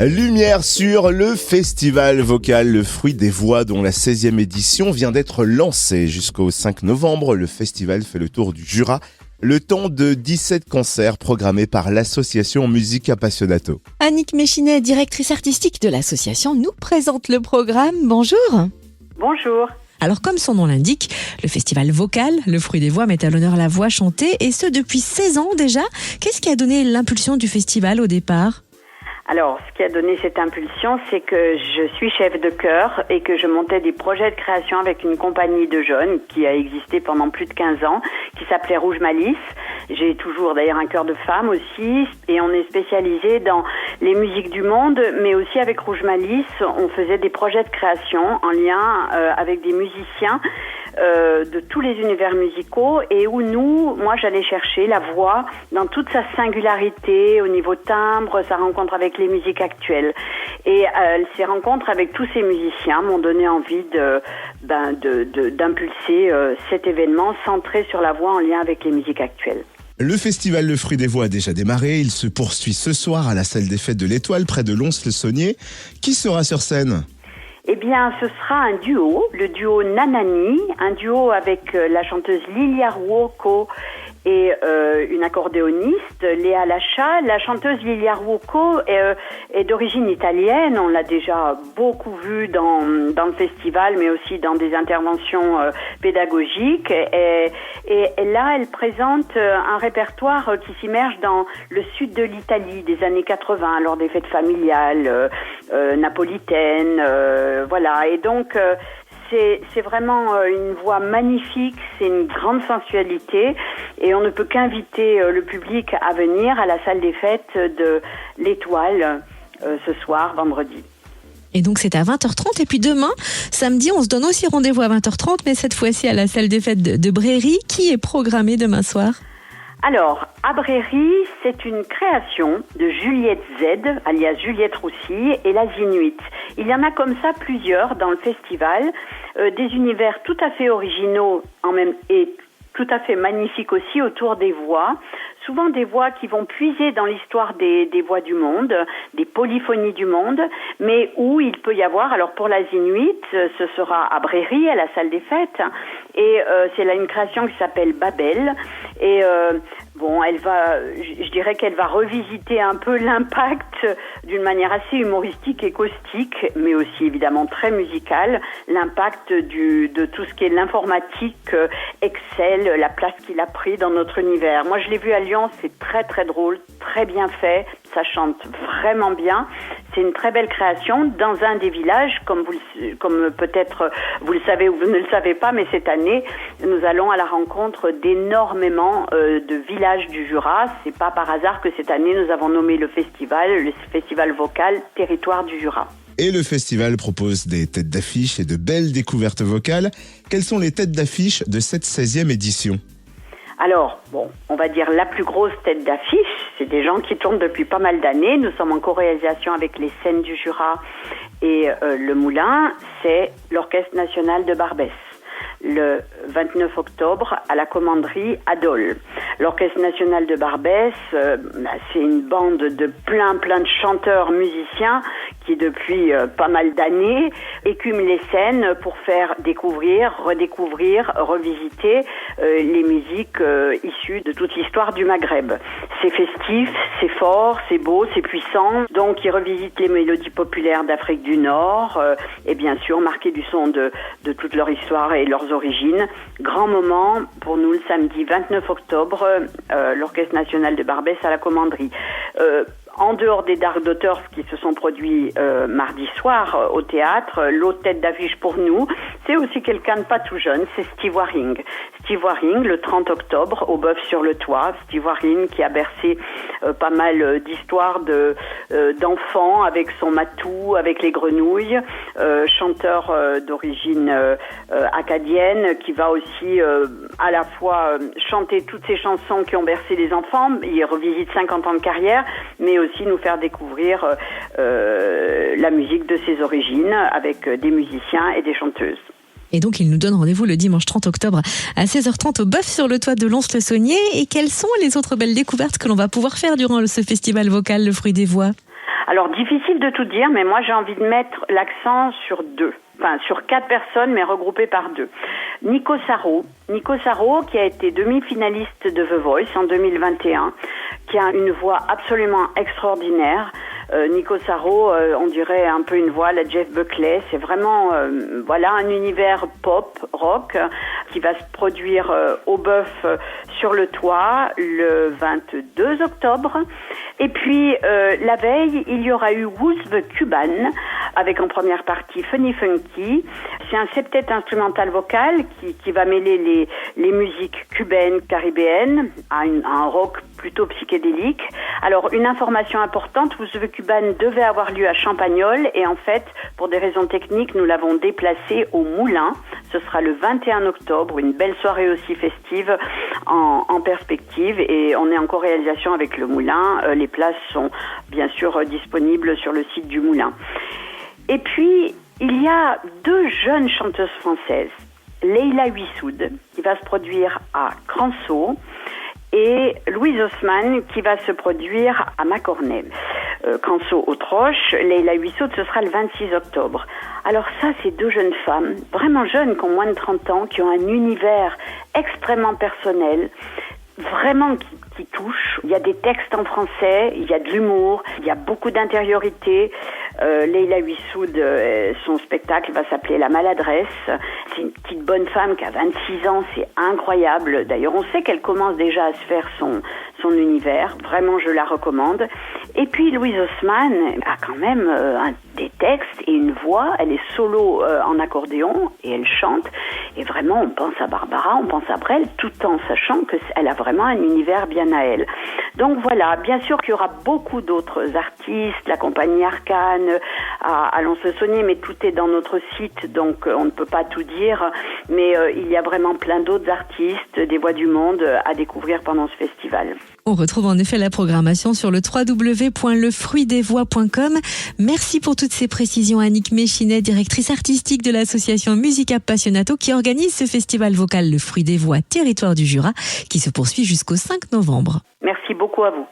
Lumière sur le festival vocal Le Fruit des Voix dont la 16e édition vient d'être lancée. Jusqu'au 5 novembre, le festival fait le tour du Jura, le temps de 17 concerts programmés par l'association Musique Appassionato. Annick Méchinet, directrice artistique de l'association, nous présente le programme. Bonjour. Bonjour. Alors comme son nom l'indique, le festival vocal, Le Fruit des Voix, met à l'honneur la voix chantée, et ce depuis 16 ans déjà. Qu'est-ce qui a donné l'impulsion du festival au départ ? Alors, ce qui a donné cette impulsion, c'est que je suis chef de chœur et que je montais des projets de création avec une compagnie de jeunes qui a existé pendant plus de 15 ans, qui s'appelait Rouge Malice. J'ai toujours d'ailleurs un chœur de femme aussi, et on est spécialisé dans les musiques du monde, mais aussi avec Rouge Malice, on faisait des projets de création en lien avec des musiciens de tous les univers musicaux, et où moi j'allais chercher la voix dans toute sa singularité au niveau timbre, sa rencontre avec les musiques actuelles. Et ces rencontres avec tous ces musiciens m'ont donné envie d'impulser cet événement centré sur la voix en lien avec les musiques actuelles. Le festival Le Fruit des Voix a déjà démarré. Il se poursuit ce soir à la salle des fêtes de l'Étoile, près de Lons-le-Saunier. Qui sera sur scène ? Eh bien, ce sera un duo, le duo Nanani, un duo avec la chanteuse Lilia Ruocco et une accordéoniste, Léa Lacha. La chanteuse Lilia Ruocco est d'origine italienne. On l'a déjà beaucoup vue dans le festival, mais aussi dans des interventions pédagogiques. Et là, elle présente un répertoire qui s'immerge dans le sud de l'Italie des années 80, lors des fêtes familiales napolitaines. Voilà. Et donc, c'est vraiment une voix magnifique, c'est une grande sensualité, et on ne peut qu'inviter le public à venir à la salle des fêtes de l'Étoile ce soir, vendredi. Et donc c'est à 20h30, et puis demain, samedi, on se donne aussi rendez-vous à 20h30, mais cette fois-ci à la salle des fêtes de Bréry. Qui est programmé demain soir ? Alors, à Bréry, c'est une création de Juliette Z, alias Juliette Roussy, et la Zinuit. Il y en a comme ça plusieurs dans le festival, des univers tout à fait originaux et tout à fait magnifiques aussi autour des voix. Souvent des voix qui vont puiser dans l'histoire des voix du monde, des polyphonies du monde, mais où il peut y avoir, alors pour la Zinuit, ce sera à Bréry, à la salle des fêtes, et c'est là une création qui s'appelle Babel, et je dirais qu'elle va revisiter un peu l'impact d'une manière assez humoristique et caustique, mais aussi évidemment très musicale, l'impact de tout ce qui est l'informatique, Excel, la place qu'il a pris dans notre univers. Moi je l'ai vu à Lyon, c'est très très drôle, très bien fait, ça chante vraiment bien. C'est une très belle création dans un des villages, comme peut-être vous le savez ou vous ne le savez pas, mais cette année, nous allons à la rencontre d'énormément de villages du Jura. C'est pas par hasard que cette année, nous avons nommé le festival vocal Territoire du Jura. Et le festival propose des têtes d'affiche et de belles découvertes vocales. Quelles sont les têtes d'affiche de cette 16e édition ? Alors, on va dire la plus grosse tête d'affiche, c'est des gens qui tournent depuis pas mal d'années. Nous sommes en co-réalisation avec les Scènes du Jura et le Moulin, c'est l'Orchestre National de Barbès. Le 29 octobre à la commanderie à Dole. L'Orchestre National de Barbès, c'est une bande de plein de chanteurs musiciens qui depuis pas mal d'années écument les scènes pour faire découvrir, redécouvrir, revisiter les musiques issues de toute l'histoire du Maghreb. C'est festif, c'est fort, c'est beau, c'est puissant. Donc ils revisitent les mélodies populaires d'Afrique du Nord et bien sûr marquées du son de toute leur histoire et leurs origines. Grand moment pour nous le samedi 29 octobre, l'Orchestre National de Barbès à la commanderie. En dehors des Dark Daughters qui se sont produits mardi soir au théâtre, l'autre tête d'affiche pour nous, c'est aussi quelqu'un de pas tout jeune, c'est Steve Waring. Steve Waring, le 30 octobre, au Bœuf sur le Toit. Steve Waring qui a bercé pas mal d'histoires d'enfants avec son matou, avec les grenouilles, chanteur d'origine acadienne qui va aussi à la fois chanter toutes ces chansons qui ont bercé les enfants. Il revisite 50 ans de carrière, mais aussi nous faire découvrir la musique de ses origines avec des musiciens et des chanteuses. Et donc, il nous donne rendez-vous le dimanche 30 octobre à 16h30 au Bœuf sur le Toit de Lons-le-Saunier. Et quelles sont les autres belles découvertes que l'on va pouvoir faire durant ce festival vocal Le Fruit des Voix ? Alors, difficile de tout dire, mais moi, j'ai envie de mettre l'accent sur sur 4 personnes, mais regroupées par 2. Nico Saro, qui a été demi-finaliste de The Voice en 2021, qui a une voix absolument extraordinaire. Nico Saro, on dirait un peu une voix à la Jeff Buckley. C'est vraiment un univers pop, rock, qui va se produire au Bœuf sur le Toit le 22 octobre. Et puis, la veille, il y aura eu Who's the Cuban, avec en première partie Funny Funky. C'est un septet instrumental vocal qui va mêler les musiques cubaines, caribéennes, à un rock plutôt psychédélique. Alors, une information importante, Who's the Cuban devait avoir lieu à Champagnole, et en fait, pour des raisons techniques, nous l'avons déplacé au Moulin. Ce sera le 21 octobre, une belle soirée aussi festive en perspective, et on est en co-réalisation avec le Moulin. Les places sont bien sûr disponibles sur le site du Moulin. Et puis, il y a 2 jeunes chanteuses françaises, Leila Huissoud, qui va se produire à Cranceau, et Louise Haussmann, qui va se produire à Macornet. Cranceau-Autroche, Leila Huissoud, ce sera le 26 octobre. Alors ça, c'est 2 jeunes femmes, vraiment jeunes, qui ont moins de 30 ans, qui ont un univers extrêmement personnel, vraiment qui touche. Il y a des textes en français, il y a de l'humour, il y a beaucoup d'intériorité. Leila Huissoud, son spectacle va s'appeler La Maladresse. C'est une petite bonne femme qui a 26 ans, c'est incroyable. D'ailleurs, on sait qu'elle commence déjà à se faire son univers. Vraiment, je la recommande. Et puis, Louise Haussmann a quand même des textes et une voix. Elle est solo en accordéon et elle chante. Et vraiment, on pense à Barbara, on pense à Brel, tout en sachant qu'elle a vraiment un univers bien à elle. Donc voilà, bien sûr qu'il y aura beaucoup d'autres artistes, la compagnie Arcane, à Lons-le-Saunier, mais tout est dans notre site, donc on ne peut pas tout dire. Mais il y a vraiment plein d'autres artistes, des voix du monde à découvrir pendant ce festival. On retrouve en effet la programmation sur le www.lefruitdesvoix.com. Merci pour toutes ces précisions, Annick Méchinet, directrice artistique de l'association Music Appassionato, qui organise ce festival vocal Le Fruit des Voix, territoire du Jura, qui se poursuit jusqu'au 5 novembre. Merci beaucoup à vous.